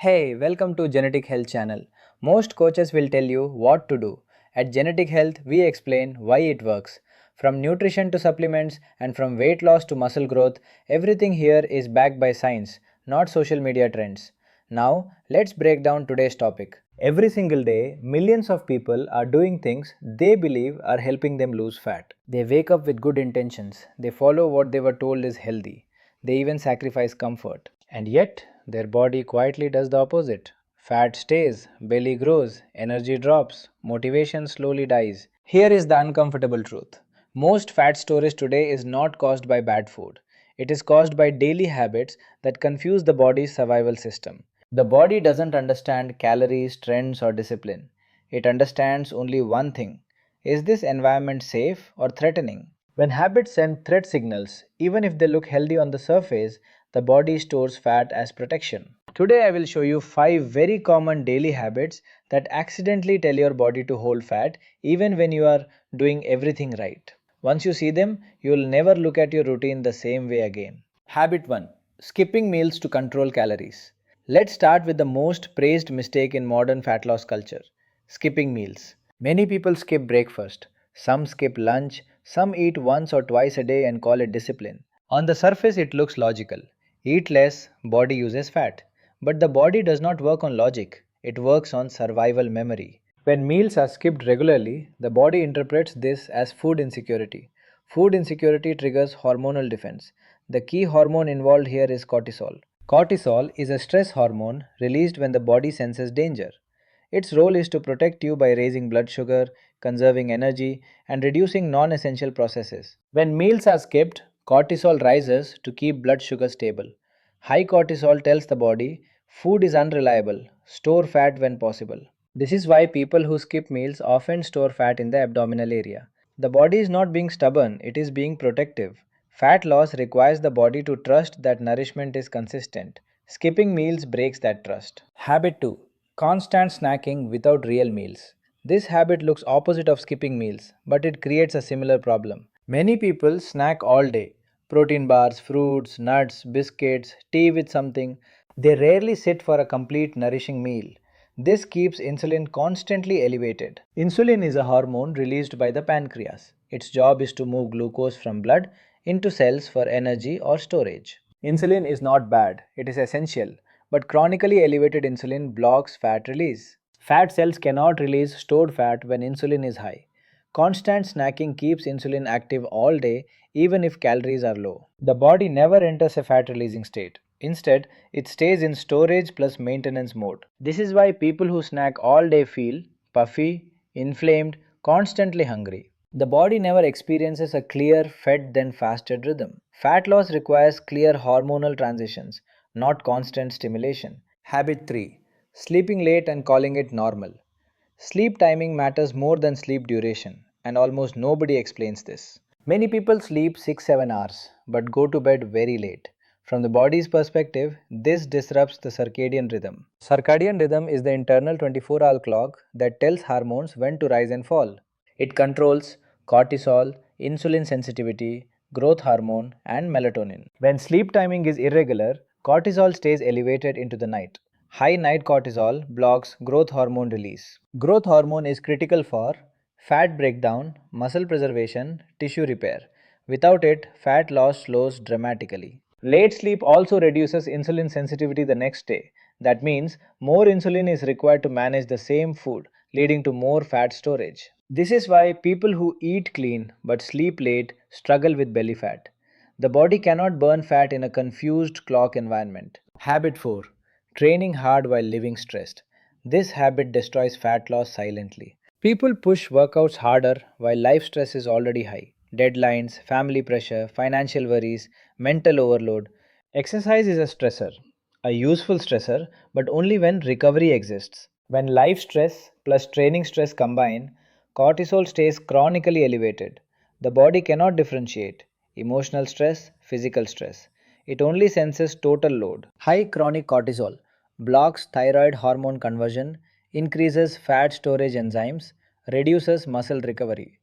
Hey, welcome to Genetic Health channel. Most coaches will tell you what to do. At Genetic Health, we explain why it works. From nutrition to supplements and from weight loss to muscle growth, everything here is backed by science, not social media trends. Now, let's break down today's topic. Every single day, millions of people are doing things they believe are helping them lose fat. They wake up with good intentions. They follow what they were told is healthy. They even sacrifice comfort. And yet, their body quietly does the opposite. Fat stays, belly grows, energy drops, motivation slowly dies. Here is the uncomfortable truth. Most fat storage today is not caused by bad food. It is caused by daily habits that confuse the body's survival system. The body doesn't understand calories, trends, or discipline. It understands only one thing: is this environment safe or threatening? When habits send threat signals, even if they look healthy on the surface, the body stores fat as protection. Today, I will show you 5 very common daily habits that accidentally tell your body to hold fat even when you are doing everything right. Once you see them, you will never look at your routine the same way again. Habit 1: skipping meals to control calories. Let's start with the most praised mistake in modern fat loss culture: skipping meals. Many people skip breakfast, some skip lunch, some eat once or twice a day and call it discipline. On the surface, it looks logical. Eat less, body uses fat. But the body does not work on logic, it works on survival memory. When meals are skipped regularly, the body interprets this as food insecurity. Food insecurity triggers hormonal defense. The key hormone involved here is cortisol. Cortisol is a stress hormone released when the body senses danger. Its role is to protect you by raising blood sugar, conserving energy, and reducing non essential processes. When meals are skipped, cortisol rises to keep blood sugar stable. High cortisol tells the body food is unreliable, store fat when possible. This is why people who skip meals often store fat in the abdominal area. The body is not being stubborn, it is being protective. Fat loss requires the body to trust that nourishment is consistent. Skipping meals breaks that trust. Habit 2: constant snacking without real meals. This habit looks opposite of skipping meals, but it creates a similar problem. Many people snack all day: protein bars, fruits, nuts, biscuits, tea with something. They rarely sit for a complete nourishing meal. This keeps insulin constantly elevated. Insulin is a hormone released by the pancreas. Its job is to move glucose from blood into cells for energy or storage. Insulin is not bad, it is essential, but chronically elevated insulin blocks fat release. Fat cells cannot release stored fat when insulin is high. Constant snacking keeps insulin active all day, even if calories are low. The body never enters a fat releasing state. Instead, it stays in storage plus maintenance mode. This is why people who snack all day feel puffy, inflamed, constantly hungry. The body never experiences a clear fed then fasted rhythm. Fat loss requires clear hormonal transitions, not constant stimulation. Habit 3: sleeping late and calling it normal. Sleep timing matters more than sleep duration, and almost nobody explains this. Many people sleep 6 7 hours but go to bed very late. From the body's perspective, this disrupts the circadian rhythm. Circadian rhythm is the internal 24-hour clock that tells hormones when to rise and fall. It controls cortisol, insulin sensitivity, growth hormone, and melatonin. When sleep timing is irregular, cortisol stays elevated into the night. High night cortisol blocks growth hormone release. Growth hormone is critical for fat breakdown, muscle preservation, tissue repair. Without it, fat loss slows dramatically. Late sleep also reduces insulin sensitivity the next day. That means more insulin is required to manage the same food, leading to more fat storage. This is why people who eat clean but sleep late struggle with belly fat. The body cannot burn fat in a confused clock environment. Habit 4: training hard while living stressed. This habit destroys fat loss silently. People push workouts harder while life stress is already high. Deadlines, family pressure, financial worries, mental overload. Exercise is a stressor, a useful stressor, but only when recovery exists. When life stress plus training stress combine, cortisol stays chronically elevated. The body cannot differentiate emotional stress, physical stress. It only senses total load. High chronic cortisol blocks thyroid hormone conversion, increases fat storage enzymes, reduces muscle recovery.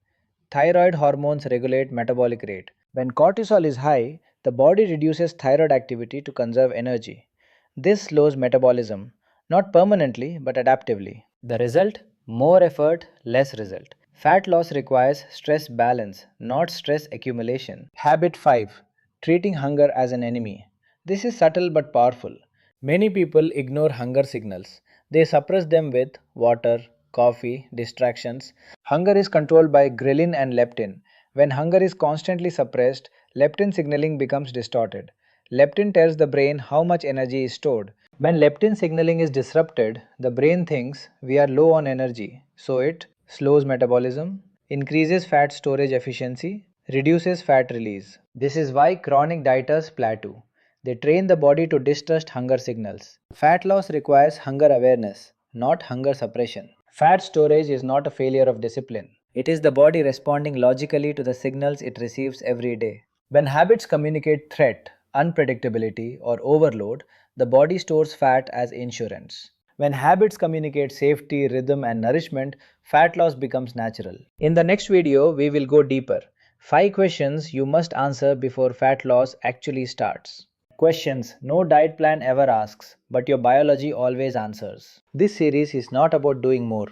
Thyroid hormones regulate metabolic rate. When cortisol is high, the body reduces thyroid activity to conserve energy. This slows metabolism, not permanently but adaptively. The result? More effort, less result. Fat loss requires stress balance, not stress accumulation. Habit 5. Treating hunger as an enemy. This is subtle but powerful. Many people ignore hunger signals. They suppress them with water, coffee, distractions. Hunger is controlled by ghrelin and leptin. When hunger is constantly suppressed, leptin signaling becomes distorted. Leptin tells the brain how much energy is stored. When leptin signaling is disrupted, the brain thinks we are low on energy, so it slows metabolism, increases fat storage efficiency, reduces fat release. This is why chronic dieters plateau. They train the body to distrust hunger signals. Fat loss requires hunger awareness, not hunger suppression. Fat storage is not a failure of discipline. It is the body responding logically to the signals it receives every day. When habits communicate threat, unpredictability, or overload, the body stores fat as insurance. When habits communicate safety, rhythm, and nourishment, fat loss becomes natural. In the next video, we will go deeper. 5 questions you must answer before fat loss actually starts. Questions no diet plan ever asks, but your biology always answers. This series is not about doing more,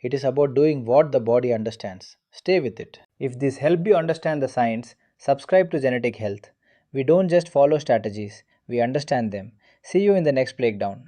it is about doing what the body understands. Stay with it. If this helped you understand the science, subscribe to Genetic Health. We don't just follow strategies, we understand them. See you in the next breakdown.